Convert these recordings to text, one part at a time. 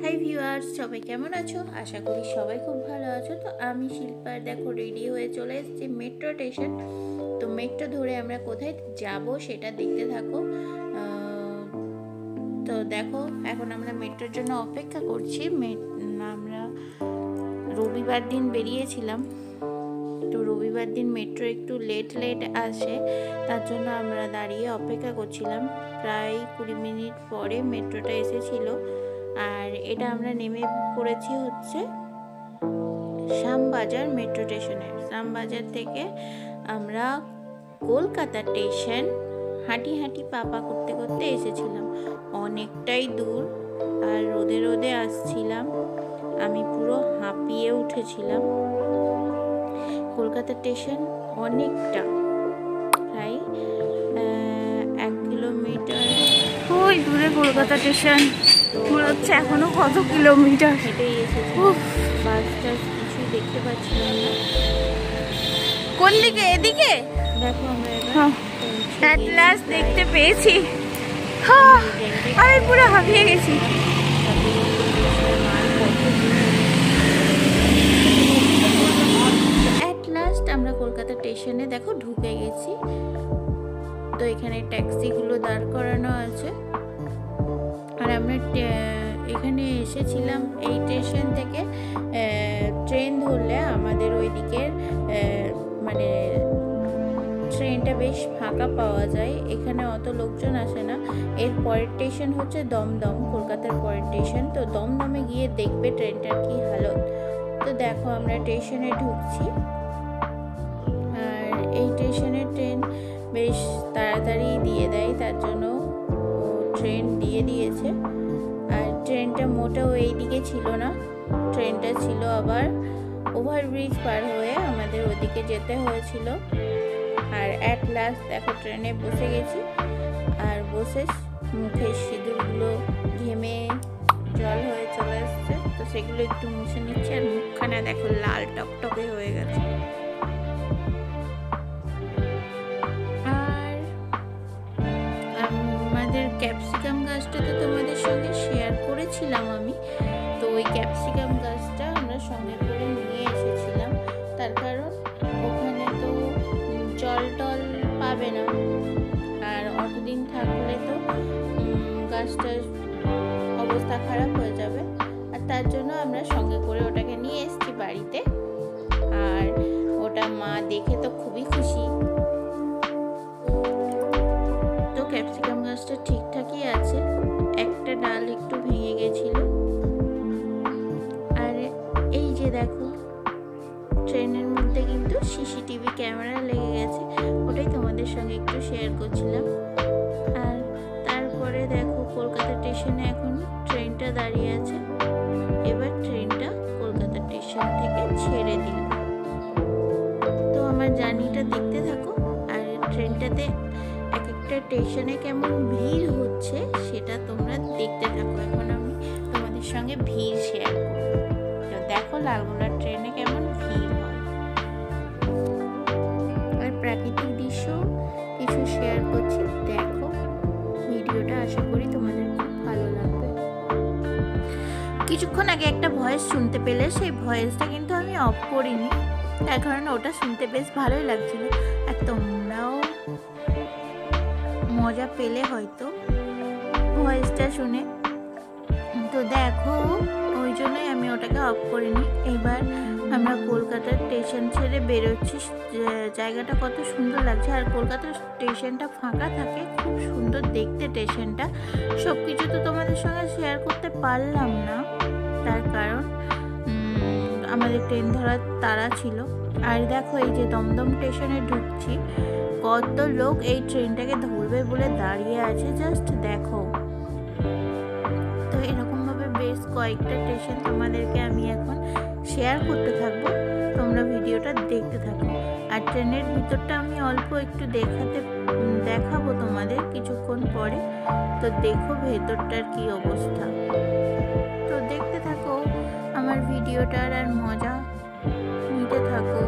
Hi viewers, সবাই কেমন আছো? আশা করি সবাই খুব ভালো আছো। তো আমি শিল্পার দেখো রেডি হয়ে চলে এসেছি মেট্রো স্টেশন। তো মেট্রো ধরে আমরা কোথায় যাব সেটা দেখতে থাকো। তো দেখো এখন আমরা মেট্রোর জন্য অপেক্ষা করছি। আমরা রবিবার দিন বেরিয়েছিলাম, তো রবিবার দিন মেট্রো একটু লেট আসে, তার জন্য আমরা দাঁড়িয়ে অপেক্ষা করছিলাম। প্রায় 20 মিনিট পরে মেট্রোটা এসেছিল। আর এটা আমরা নেমে পড়েছি হচ্ছে শ্যামবাজার মেট্রো স্টেশনে। শ্যামবাজার থেকে আমরা কলকাতা স্টেশন হাঁটি পাপা করতে করতে এসেছিলাম। অনেকটাই দূর, আর রোদে আসছিলাম, আমি পুরো হাঁপিয়ে উঠেছিলাম। কলকাতা স্টেশন অনেকটা, প্রায় 1 কিলোমিটার ওই দূরে কলকাতা স্টেশন। মনে হচ্ছে এখনো কত কিলোমিটার হেঁটেই এসেছি। বাস টাস কিছুই দেখতে পাচ্ছিলাম না। কোন দিকে? এদিকে দেখো আমরা এবার এট লাস্ট দেখতে পেয়েছি। আমি পুরো হাঁপিয়ে গেছি। এট লাস্ট আমরা কলকাতা স্টেশনে দেখো ঢুকে গেছি। তো এখানে ট্যাক্সিগুলো দাঁড় করানো আছে, আর আমরা এখানে এসেছিলাম এই স্টেশন থেকে। ট্রেন ধরলে আমাদের ওই দিকের মানে ট্রেনটা বেশ ফাঁকা পাওয়া যায়, এখানে অত লোকজন আসে না। এর পরের স্টেশন হচ্ছে দমদম, কলকাতার পরের স্টেশন। তো দমদমে গিয়ে দেখবে ট্রেনটার কি হালত। তো দেখো আমরা স্টেশনে ঢুকছি, আর এই স্টেশনের ট্রেন বেশ তাড়াতাড়ি দিয়ে দেয়, তার জন্য ট্রেন দিয়ে দিয়েছে। আর ট্রেনটা মোটেও এই দিকে ছিল না, ট্রেনটা ছিল আবার ওভারব্রিজ পার হয়ে আমাদের ওদিকে যেতে হয়েছিল। আর অ্যাট লাস্ট দেখো ট্রেনে বসে গেছি, আর বসে মুখের সিঁদুরগুলো ঘেমে জল হয়ে চলে আসছে, তো সেগুলো একটু মুছে নিচ্ছি। আর মুখখানা দেখো লাল টকটকে হয়ে গেছে। আর আমাদের ক্যাপসিকাম গাছটা তো তোমাদের সঙ্গে শেয়ার করেছিলাম আমি। তো ওই ক্যাপসিকাম গাছটা আমরা সঙ্গে করে নিয়ে এসেছিলাম, তার কারণ ওখানে তো জল টল পাবে না, আর অতদিন থাকলে তো গাছটার অবস্থা খারাপ হয়ে যাবে। আর তার জন্য আমরা সঙ্গে করে ওটাকে নিয়ে এসেছি বাড়িতে। আর ওটা মা দেখে তো খুবই খুশি। তো ক্যাপসিকাম গাছটা ঠিকঠাকই আছে, একটা ডাল একটু ভেঙে গেছিল। আর এই যে দেখো ট্রেনের মধ্যে কিন্তু সিসিটিভি ক্যামেরা লেগে গেছে, ওটাই তোমাদের সঙ্গে একটু শেয়ার করছিলাম। আর তারপরে দেখো কলকাতা স্টেশনে এখন ট্রেনটা দাঁড়িয়ে আছে। এবার ট্রেনটা কলকাতা স্টেশন থেকে ছেড়ে দিল। তো আমার জার্নিটা দেখতে থাকো, আর ট্রেনটাতে এক একটা স্টেশনে কেমন ভিড় হচ্ছে সেটা তোমরা দেখতে থাকো। এখন আমি তোমাদের সঙ্গে ভিড় শেয়ার করবো। তো দেখো লালগোলার ট্রেনে কেমন ভিড় হয়। আর প্রাকৃতিক দৃশ্য কিছু শেয়ার করছি, দেখো ভিডিওটা, আশা করি তোমাদের খুব ভালো লাগবে। কিছুক্ষণ আগে একটা ভয়েস শুনতে পেলে, সেই ভয়েসটা কিন্তু আমি অফ করিনি, তার কারণ ওটা শুনতে বেশ ভালোই লাগছিল। আর তোমরাও মজা পেলে হয়তো ভয়েসটা শুনে। তো দেখো ওই জন্যই আমি ওটাকে অফ করিনি। এবার আমরা কলকাতার স্টেশন ছেড়ে বেরোচ্ছি। জায়গাটা কত সুন্দর লাগছে, আর কলকাতার স্টেশনটা ফাঁকা থাকে, খুব সুন্দর দেখতে স্টেশনটা। সব কিছু তো তোমাদের সঙ্গে শেয়ার করতে পারলাম না, তার কারণ আমাদের ট্রেন ধরার তাড়া ছিল। আর দেখো এই যে দমদম স্টেশনে ঢুকছি, কত লোক এই ট্রেনটাকে ধরবে বলে দাঁড়িয়ে আছে, জাস্ট দেখো। তো এরকমভাবে বেশ কয়েকটা স্টেশন তোমাদেরকে আমি এখন শেয়ার করতে থাকবো, তোমরা ভিডিওটা দেখতে থাকো। আর ট্রেনের ভিতরটা আমি অল্প একটু দেখাবো তোমাদের কিছুক্ষণ পরে। তো দেখো ভেতরটার কি অবস্থা। তো দেখতে থাকো আমার ভিডিওটার, আর মজা নিতে থাকো।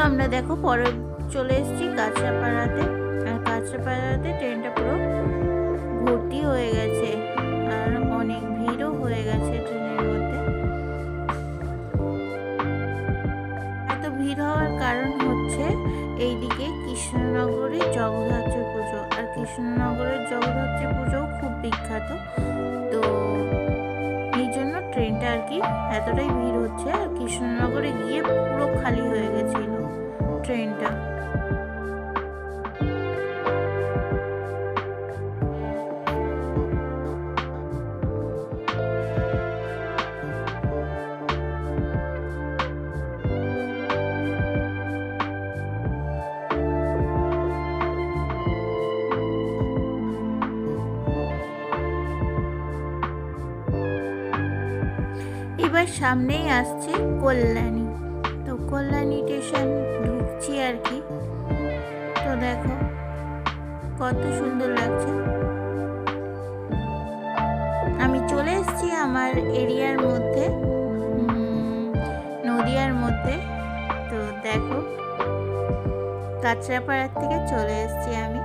আমরা দেখো পরে চলে এসেছি কাঁচরাপাড়াতে। আর কাঁচরাপাড়াতে ট্রেনটা পুরো ভর্তি হয়ে গেছে আর অনেক ভিড়ও হয়ে গেছে ট্রেনের মধ্যে। এত ভিড় হওয়ার কারণ হচ্ছে এইদিকে কৃষ্ণনগরে জগদ্ধাত্রী পুজো, আর কৃষ্ণনগরের জগদ্ধাত্রী পুজোও খুব বিখ্যাত। তো এই জন্য ট্রেনটা আর কি এতটাই ভিড় হচ্ছে। আর কৃষ্ণনগরে গিয়ে পুরো খালি হয়ে গেছিল ট্রেনটা। এবার সামনেই আসছে কল্যাণী। তো কল্যাণী স্টেশন ঢুকছি আর কি। তো দেখো কত সুন্দর লাগছে। আমি চলে এসেছি আমার এরিয়ার মধ্যে, নদিয়ার মধ্যে। তো দেখো কাঁচরাপাড়ার থেকে চলে এসেছি আমি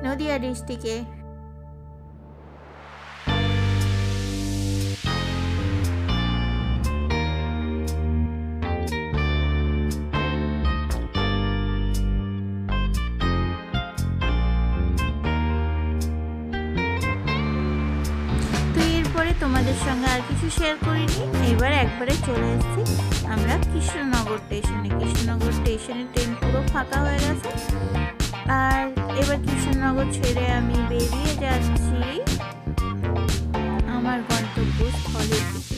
নদিয়া ডিস্ট্রিক্টে। তোমাদের সঙ্গে আর কিছু শেয়ার করিনি। এবার একবারে চলে এসেছি আমরা কৃষ্ণনগর স্টেশনে। কৃষ্ণনগর স্টেশনে ট্রেন পুরো ফাঁকা হয়ে গেছে। আর এবার কৃষ্ণনগর ছেড়ে আমি বেরিয়ে যাচ্ছি আমার গন্তব্যস্থলের দিকে।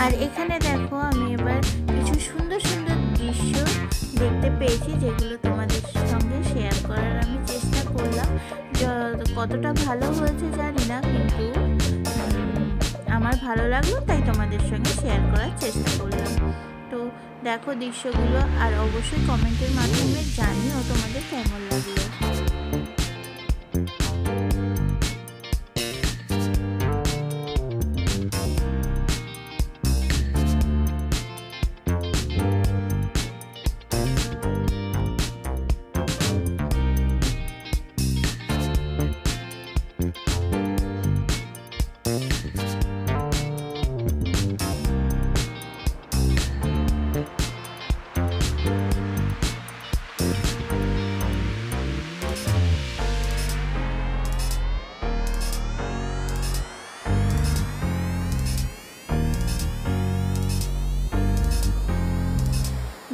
আর এখানে দেখো আমি এবার কিছু সুন্দর সুন্দর দৃশ্য দেখতে পেয়েছি, যেগুলো তোমাদের সঙ্গে শেয়ার করার আমি চেষ্টা করলাম। কতটা ভালো হয়েছে জানি না, কিন্তু আমার ভালো লাগলো তাই তোমাদের সঙ্গে শেয়ার করার চেষ্টা করলাম। তো দেখো দৃশ্যগুলো, আর অবশ্যই কমেন্টের মাধ্যমে জানিও তোমাদের কেমন লাগলো।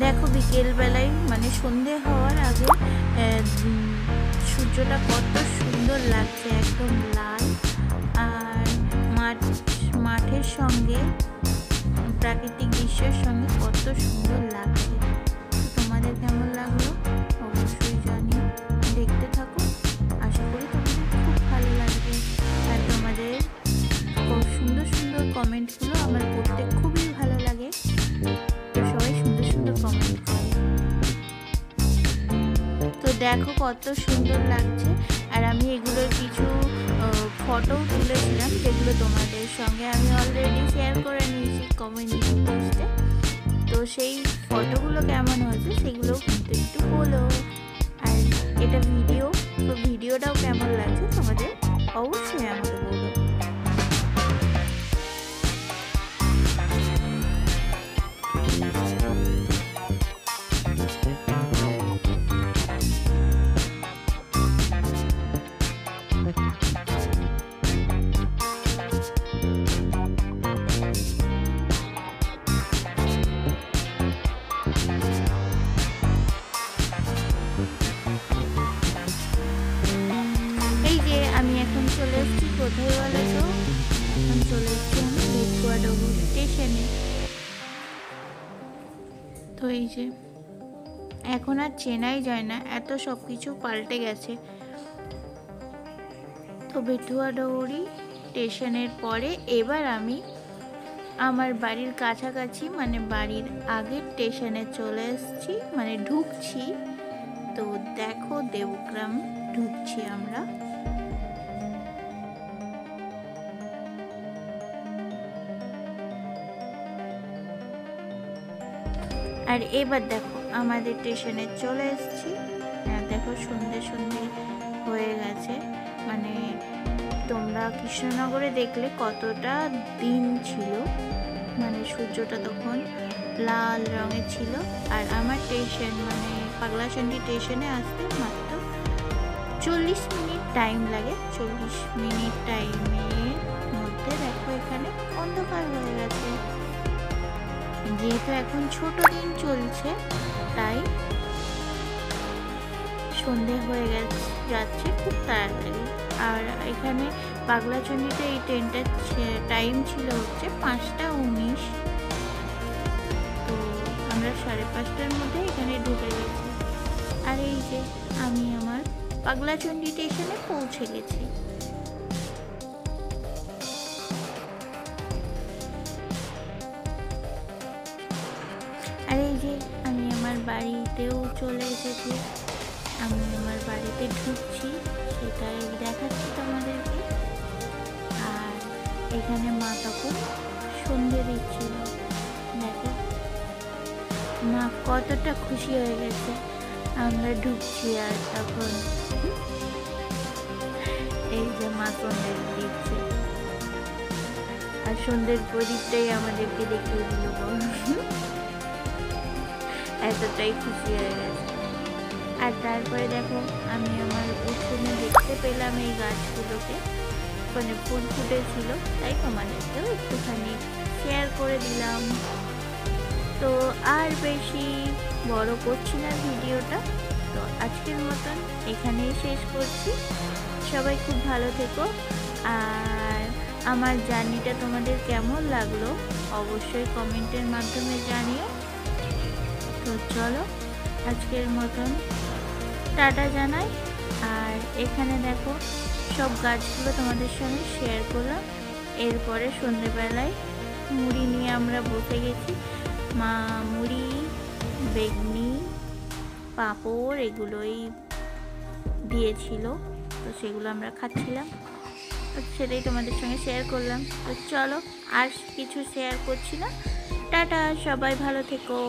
দেখো বিকেলবেলায় মানে সন্ধে হওয়ার আগে সূর্যটা কত সুন্দর লাগছে, একদম লাল। আর মাঠের সঙ্গে প্রাকৃতিক দৃশ্যের সঙ্গে কত সুন্দর লাগছে। তোমাদের কেমন লাগলো অবশ্যই জানিও, দেখতে থাকো। আশা করি তোমাদের খুব ভালো লাগবে। আর তোমাদের সুন্দর সুন্দর কমেন্টগুলো আমার পড়তে খুবই ভালো লাগে। সবাই সুন্দর সুন্দর কমেন্ট করে। তো দেখো কত সুন্দর লাগছে। আর আমি এগুলোর কিছু ফটো তুলেছিলাম, যেগুলো তোমাদের সঙ্গে আমি অলরেডি শেয়ার করে নিয়েছি কমিউনিটি পোস্টে। তো সেই ফটোগুলো কেমন হয়েছে সেগুলো কিন্তু একটু বলো। আর এটা ভিডিও, তো ভিডিওটাও কেমন লাগছে তোমাদের অবশ্যই আমাকে বলো। এই যে আমি এখন চলে এসেছি কোথায় বলো তো? এখন চলে এসেছি আমি স্টেশনে। তো এই যে এখন আর চেনাই যায় না, এত সব কিছু পাল্টে গেছে। তো বেথুয়া ডৌরি স্টেশনের পরে এবার আমি আমার বাড়ির কাছাকাছি মানে বাড়ির আগের স্টেশনে চলে এসেছি, মানে ঢুকছি। তো দেখো দেবগ্রাম ঢুকছি আমরা। আর এবার দেখো আমাদের স্টেশনে চলে এসেছি। দেখো সন্ধে সন্ধে হয়ে গেছে, মানে তোমরা কৃষ্ণনগরে দেখলে কতটা দিন ছিল, মানে সূর্যটা তখন লাল রঙের ছিল। আর আমার স্টেশন মানে পাগলাচণ্ডী স্টেশনে আসতে মাত্র 40 মিনিট টাইম লাগে। 40 মিনিট টাইমের মধ্যে দেখো এখানে অন্ধকার হয়ে গেছে। যেহেতু এখন ছোট দিন চলছে তাই সন্ধে হয়ে যাচ্ছে খুব তাড়াতাড়ি। আর এখানে পাগলাচণ্ডীতে এই ট্রেনটার টাইম ছিল হচ্ছে 5:19। তো আমরা 5:30টার মধ্যে এখানে ঢুকে গেছি। আর এই যে আমি আমার পাগলাচণ্ডী স্টেশনে পৌঁছে গেছি। আর এই যে আমি আমার বাড়িতেও চলে এসেছি। আমি আমার বাড়িতে ঢুকছি, সেটাই দেখাচ্ছি তোমাদেরকে। আর এখানে মা তখন সন্ধে দিচ্ছিল, দেখো মা কতটা খুশি হয়ে গেছে আমরা ঢুকছি। আর তখন এই যে মা সন্ধে দিচ্ছে, আর সন্ধ্যের প্রদীপটাই আমাদেরকে দেখিয়ে দিল, এতটাই খুশি হয়ে গেছে। আর তারপরে দেখো আমি আমার উঠোনে দেখতে পেলাম এই গাছগুলোকে, মানে ফুল ফুটেছিল, তাই তোমাদেরকেও একটুখানি শেয়ার করে দিলাম। তো আর বেশি বড় করছি না ভিডিওটা, তো আজকের মতন এখানেই শেষ করছি। সবাই খুব ভালো থেকো। আর আমার জার্নিটা তোমাদের কেমন লাগলো অবশ্যই কমেন্টের মাধ্যমে জানিও। তো চলো আজকের মতন টাটা জানাই। আর এখানে দেখো সব গাছগুলো তোমাদের সঙ্গে শেয়ার করলাম। এরপরে সন্ধেবেলায় মুড়ি নিয়ে আমরা বসে গেছি। মা মুড়ি, বেগনি, পাঁপড় এগুলোই দিয়েছিল, তো সেগুলো আমরা খাচ্ছিলাম। তো সেটাই তোমাদের সঙ্গে শেয়ার করলাম। তো চলো আর কিছু শেয়ার করছি না, টাটা, সবাই ভালো থেকো।